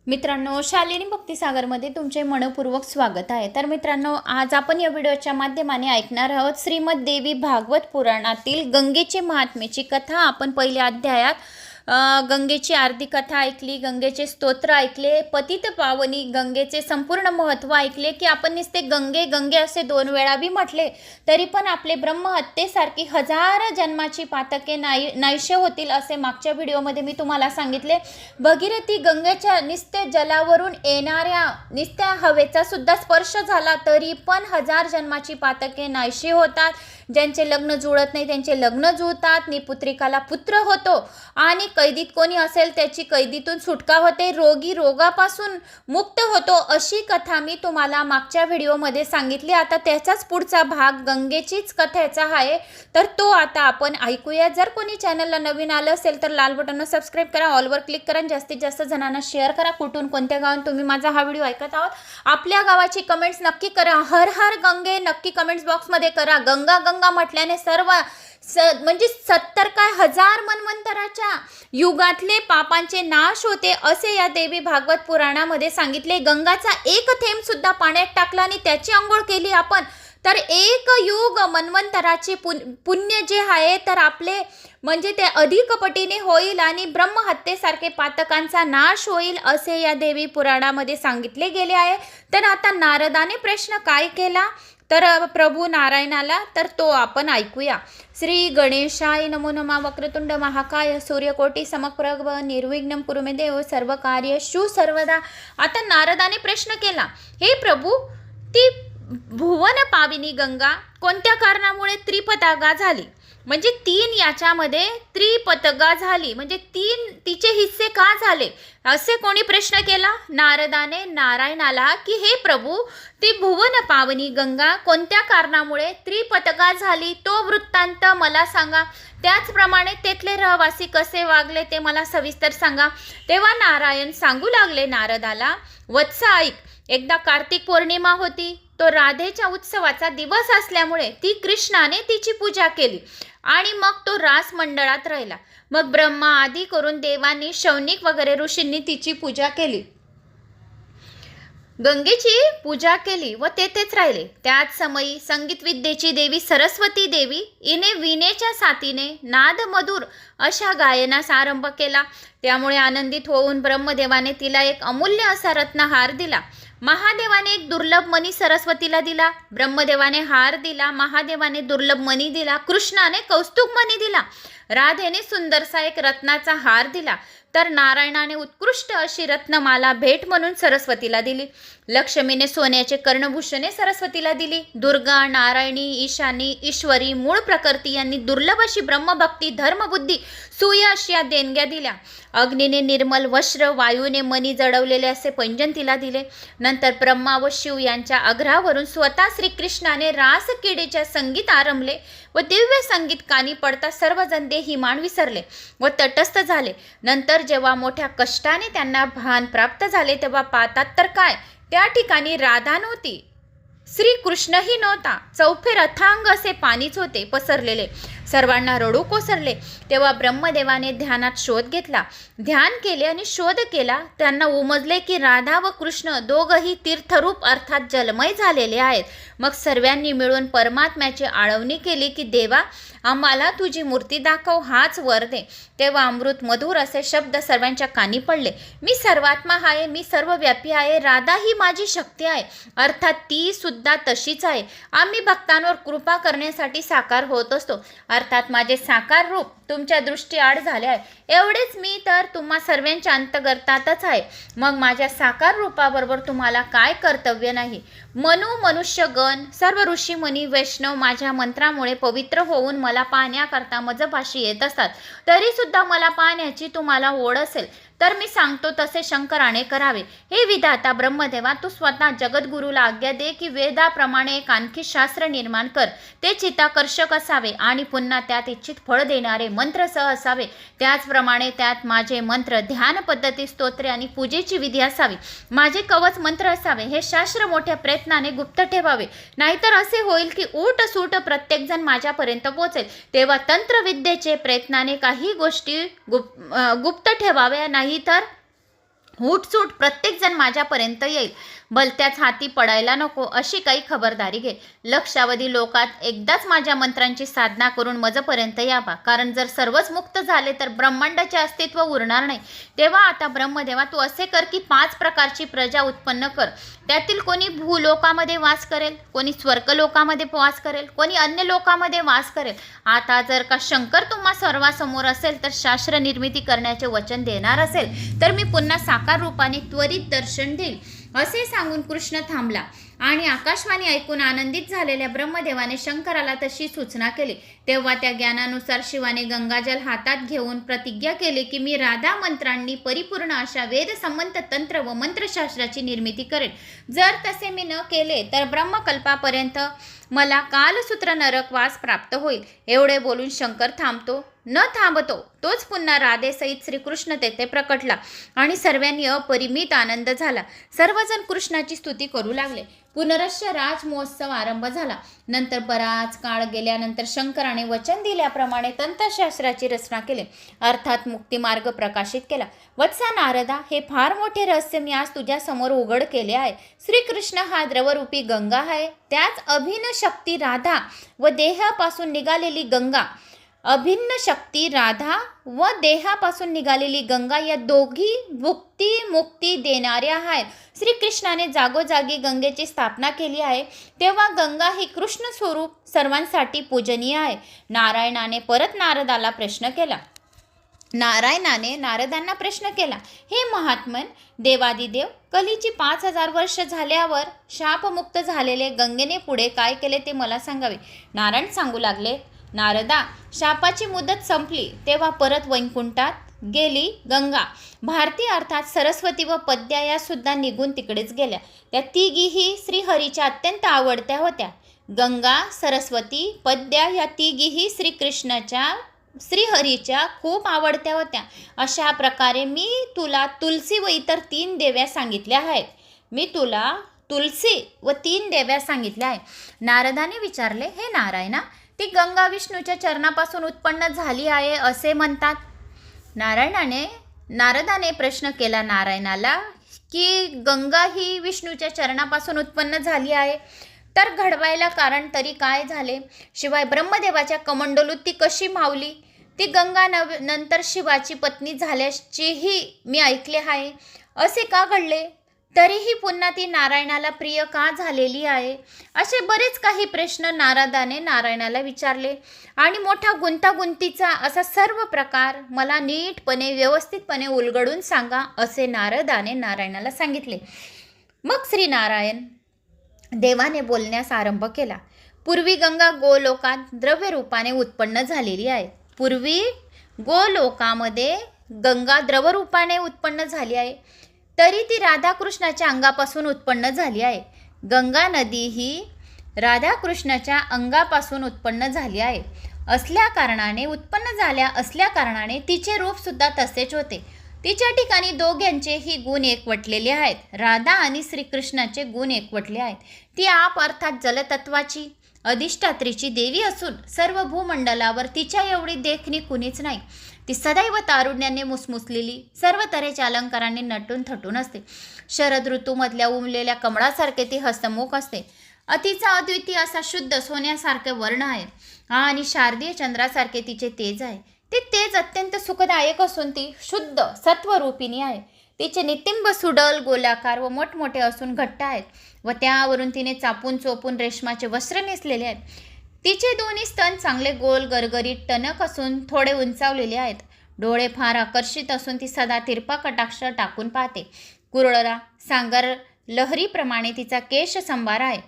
मित्रांनो, शालिनी भक्तिसागरमध्ये तुमचे मनपूर्वक स्वागत आहे। तर मित्रांनो, आज आपण या व्हिडिओच्या माध्यमाने ऐकणार आहोत श्रीमद देवी भागवत पुराणातील गंगेचे महात्म्याची कथा। आपण पहिल्या अध्यायात गंगेची आरती कथा ऐकली, गंगेचे स्तोत्र ऐकले, पतित पावनी गंगेचे संपूर्ण महत्त्व ऐकले की आपण नुसते गंगे गंगे असे 2 वेळा बी म्हटले तरी पण आपले ब्रह्महत्येसारखी हजार जन्माची पातके नाहीशे होतील असे मागच्या व्हिडिओमध्ये मी तुम्हाला सांगितले। भगीरथी गंगेच्या निस्ते जलावरून येणाऱ्या निस्त्या हवेचा सुद्धा स्पर्श झाला तरी पण हजार जन्माची पातके नाहीशी होतात। ज्यांचे लग्न जुळत नाही त्यांचे लग्न जुळतात, निपुत्रिकाला पुत्र होतो आणि कैदीत कोणी असेल त्याची कैदीतून सुटका होते, रोगी रोगापासून मुक्त होतो। अशी कथा मी तुम्हाला मागच्या व्हिडिओमध्ये सांगितली। आता त्याचाच पुढचा भाग गंगेचीच कथेचा आहे, तर तो आता आपण ऐकूया। जर कोणी चॅनलला नवीन आलं असेल तर लाल बटनवर सबस्क्राइब करा, ऑलवर क्लिक करा, जास्तीत जास्त जणांना शेअर करा। कुठून कोणत्या गावात तुम्ही माझा हा व्हिडिओ ऐकत आहात आपल्या गावाची कमेंट्स नक्की करा। हर हर गंगे नक्की कमेंट्स बॉक्समध्ये करा। गंगा गंगा म्हटल्याने सर्व म्हणजे 70 काय हजार मन्वंतराच्या युगातले पापांचे नाश होते असे या देवी भागवत पुराणामध्ये सांगितले। गंगाचा एक थेंब सुद्धा पाण्यात टाकला आणि त्याची अंघोळ केली आपण तर एक युग मन्वंतराचे पुण्य जे आहे तर आपले म्हणजे ते अधिक पटीने होईल आणि ब्रह्महत्येसारखे पातकांचा नाश होईल असे या देवी पुराणामध्ये सांगितले गेले आहे। तर आता नारदाने प्रश्न काय केला तर प्रभू नारायणाला, तर तो आपण ऐकूया। श्री गणेशाय नमो नमः। वक्रतुंड महाकाय सूर्यकोटी समप्रभ निर्विघ्नं कुरु मे देव सर्व कार्येषु सर्वदा। आता नारदाने प्रश्न केला, हे प्रभू ती भुवन पाविनी गंगा कोणत्या कारणामुळे त्रिपतागा झाली, म्हणजे 3 याच्यामध्ये त्रिपतगा झाली, म्हणजे 3 तिचे हिस्से का झाले असे कोणी प्रश्न केला नारदाने नारायणाला की हे प्रभू ती भुवन पावनी गंगा कोणत्या कारणामुळे त्रिपतगा झाली तो वृत्तांत मला सांगा, त्याचप्रमाणे तेथले रहवासी कसे वागले ते मला सविस्तर सांगा। तेव्हा नारायण सांगू लागले नारदाला, वत्स ऐक, एकदा कार्तिक पौर्णिमा होती, तो राधेच्या उत्सवाचा दिवस असल्यामुळे ती कृष्णाने तिची पूजा केली आणि मग तो रास मंडळात राहिला। मग ब्रह्मा आदी करून देवांनी, शौनिक वगैरे ऋषींनी तिची पूजा केली, गंगेची पूजा केली व तेथेच राहिले। त्याच समयी संगीत विद्येची देवी सरस्वती देवी हिने वीणेच्या साथीने नाद मधुर अशा गायनास आरंभ केला। त्यामुळे आनंदित होऊन ब्रह्मदेवाने तिला एक अमूल्य असा रत्नहार दिला। महादेवाने एक दुर्लभ मणी सरस्वतीला दिला, ब्रह्मदेवाने हार दिला, महादेवाने दुर्लभ मणी दिला, कृष्णाने कौस्तुभ मणी दिला, राधेने सुंदरसा एक रत्नाचा हार दिला, तर नारायणाने उत्कृष्ट अशी रत्नमाला भेट म्हणून सरस्वतीला दिली। लक्ष्मीने सोन्याचे कर्णभूषणे सरस्वतीला दिली। दुर्गा, नारायणी, ईशानी, ईश्वरी, मूळ प्रकृती यांनी दुर्लभ अशी ब्रह्मभक्ती, धर्मबुद्धी, सुयश या देणग्या दिल्या। अग्नीने निर्मल वस्त्र, वायूने मणी जडवलेले असे पैंजन तिला दिले। नंतर ब्रह्मा व शिव यांच्या आग्रहावरून स्वतः श्रीकृष्णाने रासक्रीडेचे संगीत आरंभले व दिव्य संगीत कानी पडता सर्वजण देहीमान विसरले व तटस्थ झाले। नंतर जेव्हा मोठ्या कष्टाने त्यांना भान प्राप्त झाले तेव्हा पाहतात तर काय, त्या ठिकाणी राधा नव्हती, श्रीकृष्णही नव्हता, चौफेर अथांग असे पाणीच होते पसरलेले, सर्वांना रडू कोसरले। तेव्हा ब्रह्मदेवाने ध्यानात शोध घेतला, ध्यान केले आणि शोध केला, त्यांना उमजले की राधा व कृष्ण दोघंही तीर्थरूप अर्थात जलमय झालेले आहेत। मग सर्वांनी मिळून परमात्म्याची आळवणी केली की देवा आम्हाला तुझी मूर्ती दाखव, हाच वर दे। तेव्हा अमृत मधुर असे शब्द सर्वांच्या कानी पडले, मी सर्वात्मा आहे, मी सर्वव्यापी आहे, राधा ही माझी शक्ती आहे, अर्थात ती सुद्धा तशीच आहे। आम्ही भक्तांवर कृपा करण्यासाठी साकार होत असतो, अर्थात माझे साकार रूप तुमच्या दृष्टीआड झाले आहे, एवढेच मी तर तुम्हा सर्वांच्या अंतर्गतातच आहे। मग माझ्या साकार रूपाबरोबर तुम्हाला काय कर्तव्य नाही। मनुष्यगण, सर्व ऋषी मुनी, वैष्णव माझ्या मंत्रामुळे पवित्र होऊन मला पाहण्याकरता मजपाशी येत असतात, तरी सुद्धा मला पाहण्याची तुम्हाला ओढ असेल तर मी सांगतो तसे शंकराने करावे। हे विधाता ब्रह्मदेवा, तू स्वतः जगद्गुरूला आज्ञा दे की वेदाप्रमाणे एक आणखी शास्त्र निर्माण कर, ते चित्ताकर्षक असावे आणि पुन्हा त्यात इच्छित फळ देणारे मंत्रसह असावे। त्याचप्रमाणे त्यात माझे मंत्र, ध्यान पद्धती, स्तोत्रे आणि पूजेची विधी असावी, माझे कवच मंत्र असावे। हे शास्त्र मोठ्या प्रयत्नाने गुप्त ठेवावे, नाहीतर असे होईल की उठ सूट प्रत्येकजण माझ्यापर्यंत पोहोचेल। तेव्हा तंत्रविद्येचे प्रयत्नाने काही गोष्टी गुप्त ठेवाव्या, नाही तर उठसूट प्रत्येकजण माझ्यापर्यंत येईल, भलत्याच हाती पडायला नको अशी काही खबरदारी घे. लक्षावधी लोकात एकदाच माझ्या मंत्रांची साधना करून मजपर्यंत यावा, कारण जर सर्वच मुक्त झाले तर ब्रह्मांडाचे अस्तित्व उरणार नाही. तेव्हा आता ब्रह्मदेवा तू असे कर की 5 प्रकारची प्रजा उत्पन्न कर. त्यातील कोणी भूलोकामध्ये वास करेल, कोणी स्वर्गलोकामध्ये वास करेल, कोणी अन्य लोकामध्ये वास करेल. आता जर का शंकर तुम्हा सर्वांसमोर असेल तर शास्त्र निर्मिती करण्याचे वचन देणार असेल तर मी पुन्हा साकार रूपाने त्वरित दर्शन देईल. असे सांगून कृष्ण थांबला आणि आकाशवाणी ऐकून आनंदित झालेल्या ब्रह्मदेवाने शंकराला तशी सूचना केली. तेव्हा त्या ज्ञानानुसार शिवाने गंगाजल हातात घेऊन प्रतिज्ञा केली की मी राधा मंत्रांनी परिपूर्ण अशा वेदसंमत तंत्र व मंत्रशास्त्राची निर्मिती करेन. जर तसे मी न केले तर ब्रह्मकल्पापर्यंत मला कालसूत्र नरकवास प्राप्त होईल. एवढे बोलून शंकर थांबतो न थांबतो तोच पुन्हा राधेसहित श्रीकृष्ण तेथे प्रकटला आणि सर्वांनी अपरिमित आनंद झाला. सर्वजण कृष्णाची स्तुती करू लागले. पुनरश्य राज महोत्सव आरंभ झाला. नंतर बराच काळ गेल्यानंतर शंकराने वचन दिल्याप्रमाणे तंत्रशास्त्राची रचना केली, अर्थात मुक्तिमार्ग प्रकाशित केला. वत्सा नारदा, हे फार मोठे रहस्य मी आज तुझ्या समोर उघड केले आहे. श्रीकृष्ण हा द्रवरूपी गंगा आहे, त्याच अभिन्न शक्ती राधा व देहापासून निघालेली गंगा, अभिन्न शक्ती राधा व देहापासून निघालेली गंगा या दोघी मुक्ती देणाऱ्या आहेत. श्रीकृष्णाने जागोजागी गंगेची स्थापना केली आहे, तेव्हा गंगा ही कृष्ण स्वरूप सर्वांसाठी पूजनीय आहे. नारायणाने परत नारदांना प्रश्न केला, हे महात्मन, देवादिदेव, कलीची 5000 वर्ष झाल्यावर शापमुक्त झालेले गंगेने पुढे काय केले ते मला सांगावे. नारायण सांगू लागले, नारदा, शापाची मुदत संपली तेव्हा परत वैकुंठात गेली गंगा. भारती अर्थात सरस्वती व पद्या या सुद्धा निघून तिकडेच गेल्या. त्या तिघीही श्रीहरीच्या अत्यंत आवडत्या होत्या. गंगा, सरस्वती, पद्या या तिघीही श्रीहरीच्या खूप आवडत्या होत्या. अशा प्रकारे मी तुला तुलसी व इतर 3 देव्या सांगितल्या आहेत. नारदाने विचारले, हे नारायणा, ती गंगा विष्णूच्या चरणापासून उत्पन्न झाली आहे असे म्हणतात. नारदाने प्रश्न केला नारायणाला की गंगा ही विष्णूच्या चरणापासून उत्पन्न झाली आहे तर घडवायला कारण तरी काय झाले? शिवाय ब्रह्मदेवाच्या कमंडलूत ती कशी मावली? ती गंगा नंतर शिवाची पत्नी झाल्याचेही मी ऐकले आहे. असे का घडले? तरीही पुन्हा ती नारायणाला प्रिय का झालेली आहे? असे बरेच काही प्रश्न नारदाने नारायणाला विचारले आणि मोठा गुंतागुंतीचा असा सर्व प्रकार मला नीटपणे व्यवस्थितपणे उलगडून सांगा असे नारदाने नारायणाला सांगितले. मग श्री नारायण देवाने बोलण्यास आरंभ केला. पूर्वी गंगा गोलोकात द्रव्य रूपाने उत्पन्न झालेली आहे. पूर्वी गोलोकामध्ये गंगा द्रवरूपाने उत्पन्न झाली आहे, तरी ती राधाकृष्णाच्या अंगापासून उत्पन्न झाली आहे. गंगा नदी ही राधाकृष्णाच्या अंगापासून उत्पन्न झाली आहे. उत्पन्न झाल्या असल्या कारणाने तिचे रूप सुद्धा तसेच होते. तिच्या ठिकाणी दोघांचेही गुण एकवटलेले आहेत. राधा आणि श्रीकृष्णाचे गुण एकवटले आहेत. ती आप अर्थात जलतत्वाची अधिष्ठात्रीची देवी असून सर्व भूमंडलावर तिच्या एवढी देखणी कुणीच नाही. ती सदैव तारुण्याने मुसमुसलेली, सर्व तऱ्हेच्या अलंकारांनी नटून थटून असते. शरद ऋतूमधल्या उमलेल्या कमळासारखे ती हसमुख असते. तिचा अद्वितीय असा शुद्ध सोन्यासारखे वर्ण आहे आणि शारदीय चंद्रासारखे तिचे तेज आहे. ते तेज अत्यंत सुखदायक असून ती शुद्ध सत्वरूपिणी आहे. तिचे नितिंब सुडल गोलाकार व मोठमोठे असून घट्ट आहेत व त्यावरून तिने चापून चोपून रेशमाचे वस्त्र नेसलेले आहेत. तिचे दोन्ही स्तन चांगले गोल गरगरीत टणक असून थोडे उंचावलेले आहेत. डोळे फार आकर्षित असून ती सदा तिरपा कटाक्ष टाकून पाहते. कुरळा सांगर लहरीप्रमाणे तिचा केश संभार आहे.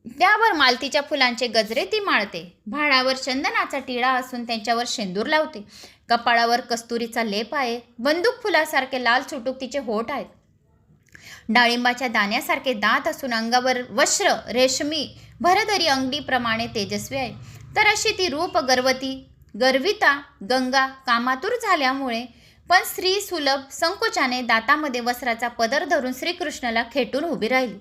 त्यावर मालतीच्या फुलांचे गजरे ती माळते. भाळावर चंदनाचा टिळा असून त्यांच्यावर शेंदूर लावते. कपाळावर कस्तुरीचा लेप आहे. बंदूक फुलासारखे लाल चुटूक तिचे होठ आहेत. डाळिंबाच्या दाण्यासारखे दात असून अंगावर वस्त्र रेशमी भरदरी अंगडीप्रमाणे तेजस्वी आहे. तर अशी ती रूप गर्विता गंगा कामातूर झाल्यामुळे पण स्त्री सुलभ संकोचाने दातामध्ये वस्त्राचा पदर धरून श्रीकृष्णाला खेटून उभी राहिली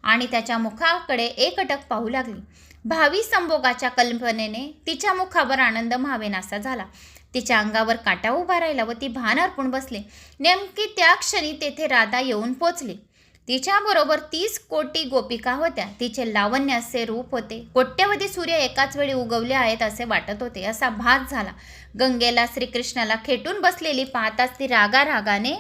आणि त्याच्या मुखाकडे एकटक पाहू लागली. भावी संभोगाच्या कल्पनेने तिच्या मुखावर आनंद मावेनासा झाला. तिच्या अंगावर काटा उभा राहिला व ती भान हरपून बसली. नेमकी त्या क्षणी तेथे राधा येऊन पोचली. तिच्याबरोबर 30 कोटी गोपिका होत्या. तिचे लावण्य असे रूप होते, कोट्यवधी सूर्य एकाच वेळी उगवले आहेत असे वाटत होते, असा भास झाला. गंगेला श्रीकृष्णाला खेटून बसलेली पाहताच ती रागाने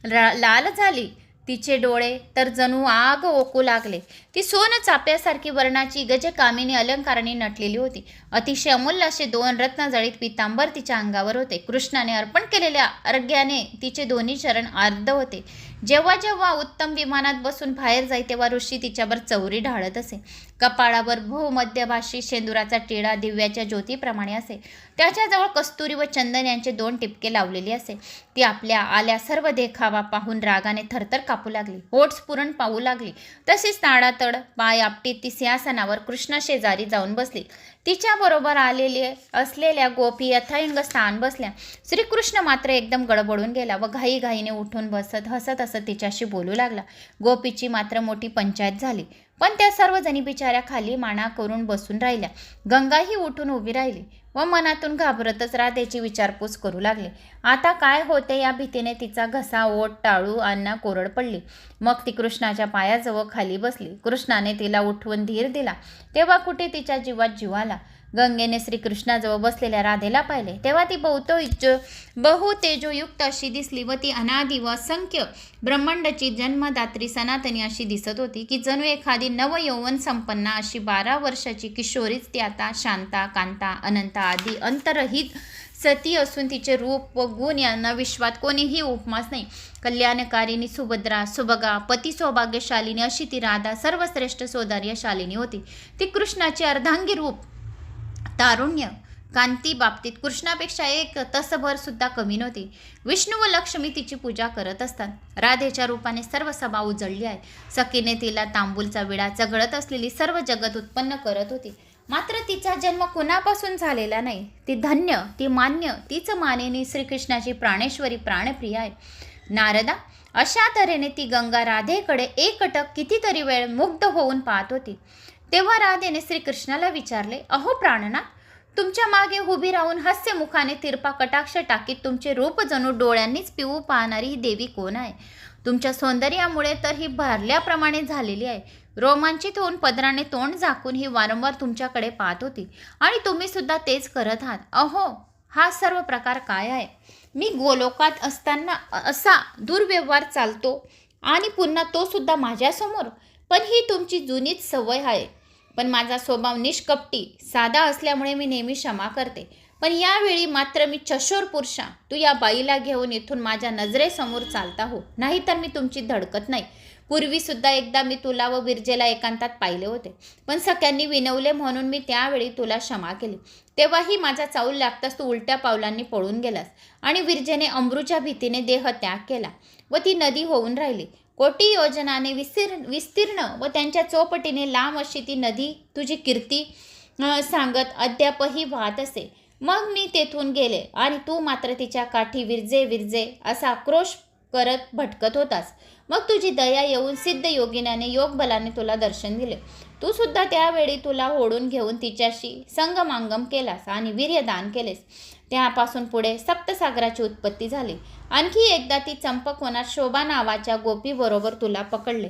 लाल झाली. तिचे डोळे तर जणू आग ओकू लागले. ती सोन चाप्यासारखी वर्णाची गजकामिनी अलंकाराने नटलेली होती. अतिशय अमूल्य असे 2 रत्नजडित पितांबर तिच्या अंगावर होते. कृष्णाने अर्पण केलेल्या अर्घ्याने तिचे दोन्ही चरण आर्द्र होते. जेव्हा जेव्हा उत्तम विमानात बसून बाहेर जाई तेव्हा ऋषी तिच्यावर चौरी ढाळत असे. कपाळावर भूमध्यभाशी शेंदुराचा टिळा दिव्याच्या ज्योतीप्रमाणे असे. त्याच्याजवळ कस्तुरी व चंदन यांचे 2 टिपके लावलेले असे. ती आपल्या आल्या सर्व देखावा पाहून रागाने थरथर कापू लागली, ओठ स्फुरण पाहू लागली. तसेच ताडातड पाय आपटीत ती सिंहासनावर कृष्णाशेजारी जाऊन बसली. तिच्याबरोबर आलेले असलेल्या गोपी यथांग स्थान बसल्या. श्रीकृष्ण मात्र एकदम गडबडून गेला व घाईघाईने उठून बसत हसत तिच्याशी बोलू लागला. गोपीची मात्र मोठी पंचायत झाली, पण त्या सर्वजणी बिचाऱ्या खाली माना करून बसून राहिल्या. गंगाही उठून उभी राहिली व मनातून घाबरतच राधेची विचारपूस करू लागली. आता काय होते या भीतीने तिचा घसा, ओठ, टाळू अन्ना कोरड पडली. मग ती कृष्णाच्या पायाजवळ खाली बसली. कृष्णाने तिला उठवून धीर दिला तेव्हा कुठे तिच्या जीवात जीव आला. गंगेने श्रीकृष्णाजवळ बसलेल्या राधेला पाहिले तेव्हा ती बहुतेजोयुक्त अशी दिसली व ती अनादि व असंख्य ब्रह्मांडाची जन्मदात्री सनातनी अशी दिसत होती की जणू एखादी नवयौवन संपन्ना अशी 12 वर्षाची किशोरीच ती आता शांता, कांता, अनंता आदी अंतरहित सती असून तिचे रूप व गुण यांना विश्वात कोणीही उपमास नाही. कल्याणकारिणी, सुभद्रा, सुभगा, पती सौभाग्यशालिनी अशी ती राधा सर्वश्रेष्ठ सौंदर्यशालिनी होती. ती कृष्णाची अर्धांगी रूप, तारुण्य, कांती बाबतीत कृष्णापेक्षा 1 तसभर सुद्धा कमी नव्हती. विष्णू व लक्ष्मी तिची पूजा करत असतात. राधेच्या रूपाने सर्व सभा उजळली आहे. सखीने तिला तांबूलचा विडा चघळत असलेली सर्व जगत उत्पन्न करत होती. मात्र तिचा जन्म कुणापासून झालेला नाही. ती धन्य, ती मान्य, तीच मानेनी श्रीकृष्णाची प्राणेश्वरी, प्राणप्रिय आहे. नारदा, अशा तऱ्हेने ती गंगा राधेकडे एकटक कितीतरी वेळ मुग्ध होऊन पाहत होती. तेव्हा राधेने श्रीकृष्णाला विचारले, अहो प्राणनाथ, तुमच्या मागे उभी राहून हास्यमुखाने तिरपा कटाक्ष टाकीत तुमचे रूप जणू डोळ्यांनीच पिऊ पाहणारी ही देवी कोण आहे? तुमच्या सौंदर्यामुळे तर ही भरल्याप्रमाणे झालेली आहे. रोमांचित होऊन पदराने तोंड झाकून ही वारंवार तुमच्याकडे पाहत होती आणि तुम्ही सुद्धा तेच करत आहात. अहो, हा सर्व प्रकार काय आहे? मी गोलोकात असताना असा दुर्व्यवहार चालतो आणि पुन्हा तो सुद्धा माझ्यासमोर? पण ही तुमची जुनीच सवय आहे. पण माझा स्वभाव निष्कपटी, साधा असल्यामुळे मी नेहमी क्षमा करते. पण यावेळी मात्र मी चशोर पुरुषा, तू या बाईला घेऊन इथून माझ्या नजरेसमोर चालता हो, नाहीतर मी तुमची धडकत नाही. पूर्वीसुद्धा एकदा मी तुला व विरजेला एकांतात पाहिले होते, पण सगळ्यांनी विनवले म्हणून मी त्यावेळी तुला क्षमा केली. तेव्हाही माझा चाऊल लागताच तू उलट्या पावलांनी पळून गेलास आणि विरजेने अमृच्या भीतीने देह त्याग केला व ती नदी होऊन राहिली. कोटी योजनाने विस्तीर्ण व त्यांच्या चौपटीने लांब अशी ती नदी तुझी कीर्ती सांगत अद्यापही वाहत असे. मग मी तेथून गेले आणि तू मात्र तिच्या काठी विरजे विरजे असा आक्रोश करत भटकत होतास. मग तुझी दया येऊन सिद्ध योगिनाने योग बलाने तुला दर्शन दिले. तू सुद्धा त्यावेळी तुला ओढून घेऊन तिच्याशी संगमांगम केलास आणि वीर्यदान केलेस. त्यापासून पुढे सप्तसागराची उत्पत्ती झाली. आणखी एकदा ती चंपकवनात शोभा नावाच्या गोपीबरोबर तुला पकडले.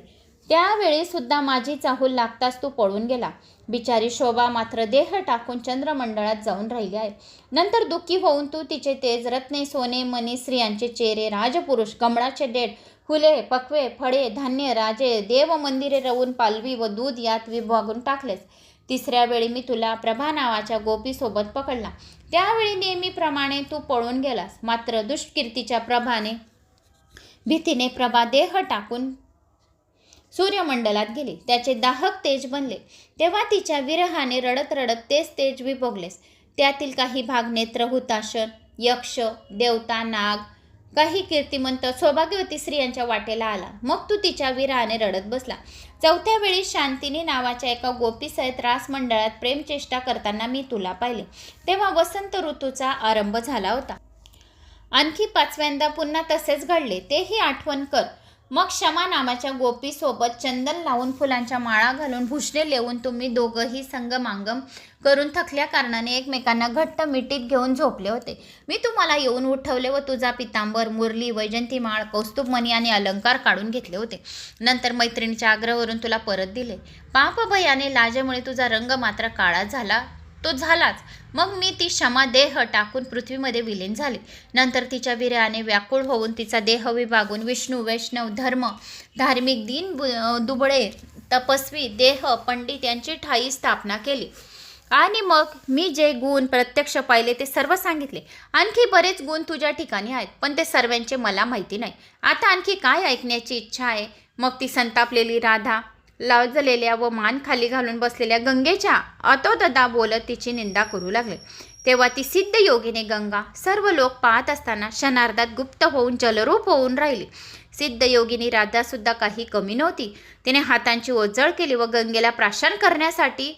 त्यावेळी सुद्धा माझी चाहूल लागताच तू पळून गेला. बिचारी शोभा मात्र देह टाकून चंद्रमंडळात जाऊन राहिली आहे. नंतर दुःखी होऊन तू तिचे तेज, रत्ने, सोने, मणी, स्त्रियांचे चेहरे, राजपुरुष, कमळाचे देठ, फुले, पक्वे, फळे, धान्य, राजे, देव मंदिरे रवून पालवी व दूध यात विभागून टाकलेस. 3ऱ्या वेळी मी तुला प्रभा नावाच्या गोपीसोबत पकडला. त्यावेळी नेहमीप्रमाणे तू पळून गेलास. मात्र दुष्कीर्तीच्या भीतीने प्रभा देह टाकून सूर्यमंडलात गेली. त्याचे दाहक तेज बनले. तेव्हा तिच्या विरहाने रडत रडत तेच तेज विभोगलेस. त्यातील काही भाग नेत्र, हुताशन, यक्ष, देवता, नाग, काही कीर्तिमंत, सौभाग्यवती स्त्रियांच्या वाटेला आला. मग तू तिच्या विरहाने रडत बसला. 4थ्या वेळी शांतिनी नावाच्या एका गोपीसहित रासमंडळात प्रेमचेष्टा करताना मी तुला पाहिले. तेव्हा वसंत ऋतूचा आरंभ झाला होता. आणखी 5व्यांदा पुन्हा तसेच घडले, तेही आठवण कर. मग क्षमा नावाच्या गोपीसोबत चंदन लावून फुलांच्या माळा घालून भुसणे लेवून तुम्ही दोघंही संगमांगम करून थकल्या कारणाने एकमेकांना घट्ट मिठीत घेऊन झोपले होते. मी तुम्हाला येऊन उठवले व तुझा पितांबर, मुरली, वैजंतीमाळ, कौस्तुभमणी आणि अलंकार काढून घेतले होते. नंतर मैत्रिणीच्या आग्रहावरून तुला परत दिले. पापभयाने लाजेमुळे तुझा रंग मात्र काळा झाला तो झालाच. मग मी ती क्षमा देह टाकून पृथ्वीमध्ये विलीन झाली. नंतर तिच्या विरहाने व्याकुळ होऊन तिचा देह विभागून विष्णू, वैष्णव, धार्मिक, दीन दुबळे, तपस्वी, देह पंडित यांची ठाई स्थापना केली. आणि मग मी जे गुण प्रत्यक्ष पाहिले ते सर्व सांगितले. आणखी बरेच गुण तुझ्या ठिकाणी आहेत, पण ते सर्वांचे मला माहिती नाही. आता आणखी काय ऐकण्याची इच्छा आहे? मग ती संतापलेली राधा लाजलेल्या व मान खाली घालून बसलेल्या गंगेच्या अतोददा बोलत तिची निंदा करू लागले. तेव्हा ती सिद्ध योगिनी गंगा सर्व लोक पाहत असताना क्षणार्धात गुप्त होऊन जलरूप होऊन राहिली. सिद्ध योगिनी राधा सुद्धा काही कमी नव्हती. तिने हातांची ओझळ केली व गंगेला प्राशन करण्यासाठी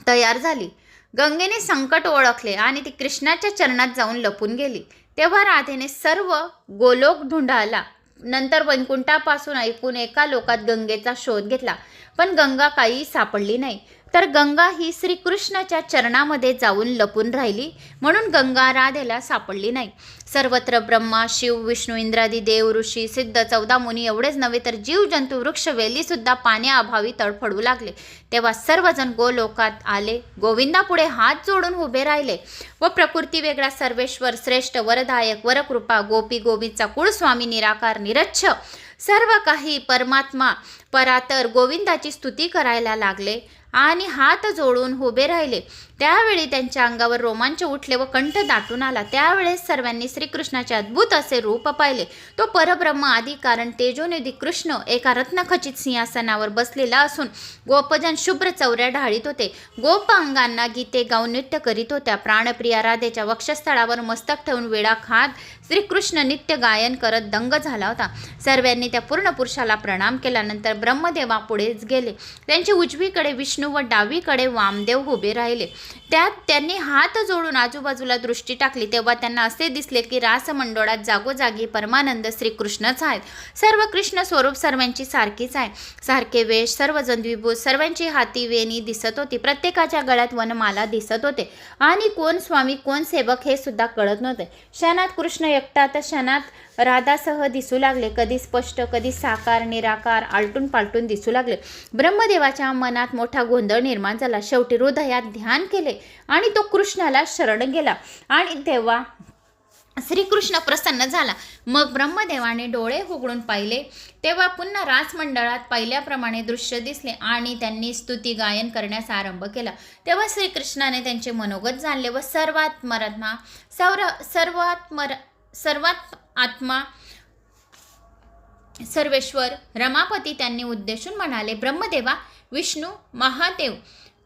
तयार झाली. गंगेने संकट ओळखले आणि ती कृष्णाच्या चरणात जाऊन लपून गेली. तेव्हा राधेने सर्व गोलोक ढुंढाला. नंतर वैकुंठापासून ऐकून एका लोकात गंगेचा शोध घेतला, पण गंगा काही सापडली नाही. तर गंगा ही श्रीकृष्णाच्या चरणामध्ये जाऊन लपून राहिली, म्हणून गंगा राधेला सापडली नाही. सर्वत्र ब्रह्मा, शिव, विष्णू, इंद्रादी देव, ऋषी, सिद्ध, 14 मुनी एवढेच नव्हे तर जीव, जंतू, वृक्ष, वेलीसुद्धा पाण्याअभावी तडफडू लागले. तेव्हा सर्वजण गोलोकात आले, गोविंदापुढे हात जोडून उभे राहिले व प्रकृती वेगळा सर्वेश्वर, श्रेष्ठ, वरदायक, वरकृपा, गोपी गोविंदचा कुळस्वामी, निराकार, निरच्छ, सर्व काही परमात्मा, परातर गोविंदाची स्तुती करायला लागले आणि हात जोडून उभे राहिले. त्यावेळी त्यांच्या अंगावर रोमांच उठले व कंठ दाटून आला. त्यावेळेस सर्वांनी श्रीकृष्णाचे अद्भुत असे रूप पाहिले. तो परब्रह्म आदी कारण तेजोनिधी कृष्ण एका रत्नखचित सिंहासनावर बसलेला असून गोपजन शुभ्र चौऱ्या ढाळीत होते. गोपांगांना गीते गाऊन नृत्य करीत होत्या. प्राणप्रिया राधेच्या वक्षस्थळावर मस्तक ठेवून वेळा खात श्रीकृष्ण नित्य गायन करत दंग झाला होता. सर्वांनी त्या पूर्ण पुरुषाला प्रणाम केल्यानंतर ब्रह्मदेवा पुढेच गेले. त्यांची उजवीकडे विष्णू व डावीकडे वामदेव उभे राहिले. त्यात त्यांनी हात जोडून आजूबाजूला दृष्टी टाकली. तेव्हा त्यांना असे दिसले की रासमंडोळात जागोजागी परमानंद श्रीकृष्णच आहेत. सर्व कृष्ण स्वरूप सर्वांची सारखीच आहे. सारखे वेश, सर्वजण द्विभूत, सर्वांची हाती वेणी दिसत होती. प्रत्येकाच्या गळ्यात वनमाला दिसत होते आणि कोण स्वामी कोण सेवक हे सुद्धा कळत नव्हते. क्षणात कृष्ण एकटा तर क्षणात राधासह दिसू लागले. कधी स्पष्ट, कधी साकार, निराकार, आलटून पालटून दिसू लागले. ब्रह्मदेवाच्या मनात मोठा गोंधळ निर्माण झाला. शेवटी हृदयात ध्यान केले आणि तो कृष्णाला शरण गेला आणि तेव्हा श्रीकृष्ण प्रसन्न झाला. मग ब्रह्मदेवाने डोळे उघडून पाहिले तेव्हा पुन्हा रासमंडळात पहिल्याप्रमाणे दृश्य दिसले आणि त्यांनी स्तुती गायन करण्यास आरंभ केला. तेव्हा श्रीकृष्णाने त्यांचे मनोगत जाणले व सर्वात आत्मा सर्वेश्वर रमापती त्यांनी उद्देशून म्हणाले, ब्रह्मदेवा, विष्णू, महादेव,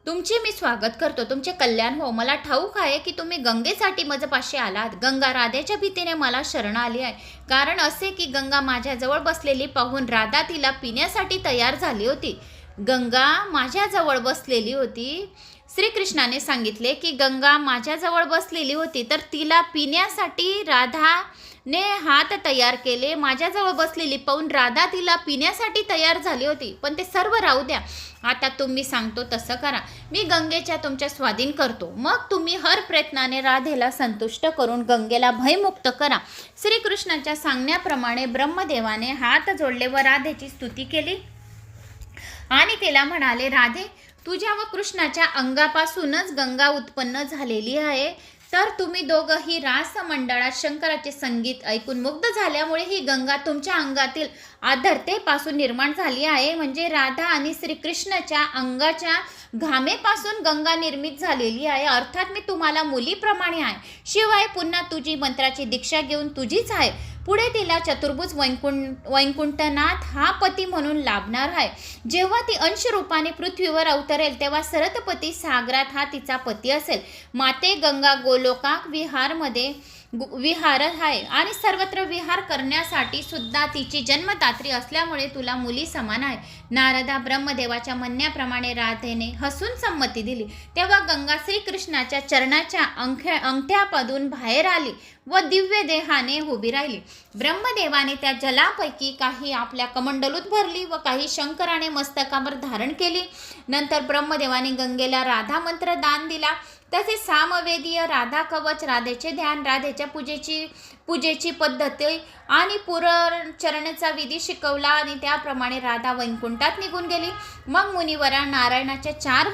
तुमचे मी स्वागत करतो. तुमचे कल्याण हो. मला ठाऊक आहे की तुम्ही गंगेसाठी माझ्यापाशी आलात. गंगा राधेच्या भीतीने मला शरण आली आहे. कारण असे की गंगा माझ्याजवळ बसलेली पाहून राधा तिला पिण्यासाठी तयार झाली होती. गंगा माझ्याजवळ बसलेली होती. श्रीकृष्णाने सांगितले की गंगा माझ्याजवळ बसलेली होती तर तिला पिण्यासाठी राधाने हात तयार केले. माझ्याजवळ बसलेली पाहून राधा तिला पिण्यासाठी तयार झाली होती. पण ते सर्व राहू द्या. आता तुम्ही सांगतो तसं करा. मी गंगेच्या तुमच्या स्वाधीन करतो. मग तुम्ही हर प्रयत्नाने राधेला संतुष्ट करून गंगेला भयमुक्त करा. श्रीकृष्णाच्या सांगण्याप्रमाणे ब्रह्मदेवाने हात जोडले व राधेची स्तुती केली आणि तिला म्हणाले, राधे, तुझ्या व कृष्णाच्या अंगापासूनच गंगा उत्पन्न झालेली आहे. तर तुम्ही दोघंही रासमंडळात शंकराचे संगीत ऐकून मुग्ध झाल्यामुळे ही गंगा तुमच्या अंगातील आर्द्रतेपासून निर्माण झाली आहे. म्हणजे राधा आणि श्रीकृष्णाच्या अंगाच्या घामेपासून गंगा निर्मित झालेली आहे. अर्थात मी तुम्हाला मुलीप्रमाणे आहे. शिवाय पुन्हा तुझी मंत्राची दीक्षा घेऊन तुझीच आहे. पुढे तिला चतुर्भुज वैकुंठनाथ हा पती म्हणून लाभणार आहे. जेव्हा ती अंश रूपाने पृथ्वीवर अवतरेल तेव्हा सरतपती सागरात हा तिचा पती असेल. माते गंगा गोलोका विहारमध्ये विहार आहे आणि सर्वत्र विहार करण्यासाठी सुद्धा तिची जन्मदात्री असल्यामुळे तुला मुली समान आहे. नारदा ब्रह्मदेवाच्या म्हणण्याप्रमाणे राधेने हसून संमती दिली. तेव्हा गंगा श्रीकृष्णाच्या चरणाच्या अंगठ्यापासून बाहेर आली व दिव्य देहाने उभी राहिली. ब्रह्मदेवाने त्या जलापैकी काही आपल्या कमंडलूत भरली व काही शंकराने मस्तकावर धारण केली. नंतर ब्रह्मदेवाने गंगेला राधा मंत्र दान दिला. तसेच सामवेदीय राधा कवच, राधेचे ध्यान, राधेच्या पूजेची पद्धती आणि पुरचरणेचा विधी शिकवला आणि त्याप्रमाणे राधा वैकुंठात निघून गेली. मग मुनिवरा नारायणाच्या 4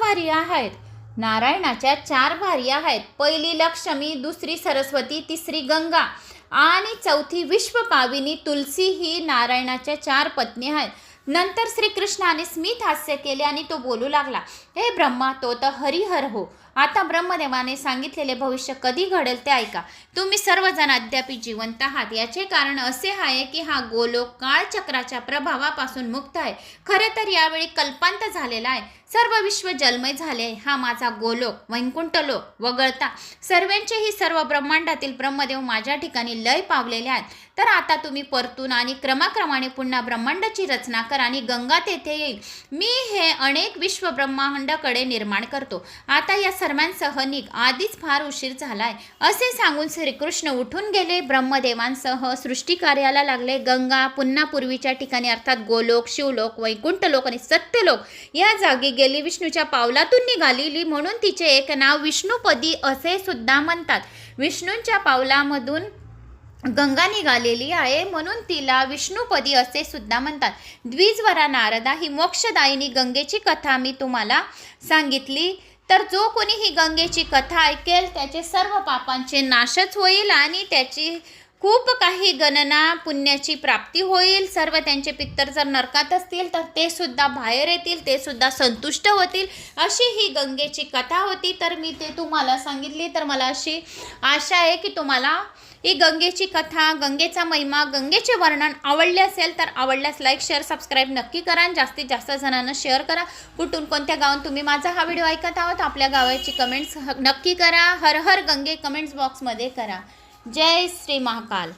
भार्या आहेत. पहिली लक्ष्मी, दुसरी सरस्वती, तिसरी गंगा आणि चौथी विश्वपाविनी तुलसी ही नारायणाच्या 4 पत्नी आहेत. नंतर श्रीकृष्णाने स्मित हास्य केले आणि तो बोलू लागला, हे ब्रह्मा, तो तर हरिहर हो. आता ब्रह्मदेवाने सांगितलेले भविष्य कधी घडेल ते ऐका. तुम्ही सर्वजण अद्याप जिवंत आहात. याचे कारण असे आहे की हा गोलोक काळचक्राच्या प्रभावापासून मुक्त आहे. खरे तर यावेळी कल्पांत झालेला आहे. सर्व विश्व जलमय झाले आहे. हा माझा गोलोक वैकुंठलोक वगळता सर्वांचेही सर्व ब्रह्मांडातील ब्रह्मदेव माझ्या ठिकाणी लय पावलेले आहेत. तर आता तुम्ही परतून आणि क्रमाक्रमाने पुन्हा ब्रह्मांडाची रचना करा आणि गंगा तेथे येईल. मी हे अनेक विश्व ब्रह्मांडाकडे निर्माण करतो. आता या सर्वांसह निघ, आधीच फार उशीर झालाय. असे सांगून श्रीकृष्ण उठून गेले. ब्रह्मदेवांसह सृष्टी कार्याला लागले. गंगा पुन्हा पूर्वीच्या ठिकाणी अर्थात गोलोक, शिवलोक, वैकुंठलोक आणि सत्यलोक या जागी गेली. विष्णूच्या पावलातून निघालेली म्हणून तिचे एक नाव विष्णुपदी असे सुद्धा म्हणतात. विष्णूंच्या पावलामधून गंगा निघालेली आहे म्हणून तिला विष्णुपदी असे सुद्धा म्हणतात. द्विजवरा नारदा, ही मोक्षदायिनी गंगेची कथा मी तुम्हाला सांगितली. तर जो कोणी ही गंगेची कथा ऐकेल त्याचे सर्व पापांचे नाशच होईल आणि त्याची खूप काही गणना पुण्याची प्राप्ती होईल. सर्व त्यांचे पितर जर नरकात असतील तर ते सुद्धा बाहेर येतील, ते सुद्धा संतुष्ट होतील. अशी ही गंगेची कथा होती. तर मी ते तुम्हाला सांगितली. तर मला अशी आशा आहे की तुम्हाला ही गंगेची कथा, गंगेचा महिमा, गंगेचे वर्णन आवडले असेल तर आवडल्यास लाईक, शेअर, सबस्क्राईब नक्की करा आणि जास्तीत जास्त जणांना शेअर करा. कुठून कोणत्या गावात तुम्ही माझा हा व्हिडिओ ऐकत आहोत आपल्या गावाची कमेंट्स नक्की करा. हर हर गंगे कमेंट्स बॉक्समध्ये करा. जय श्री महाकाल.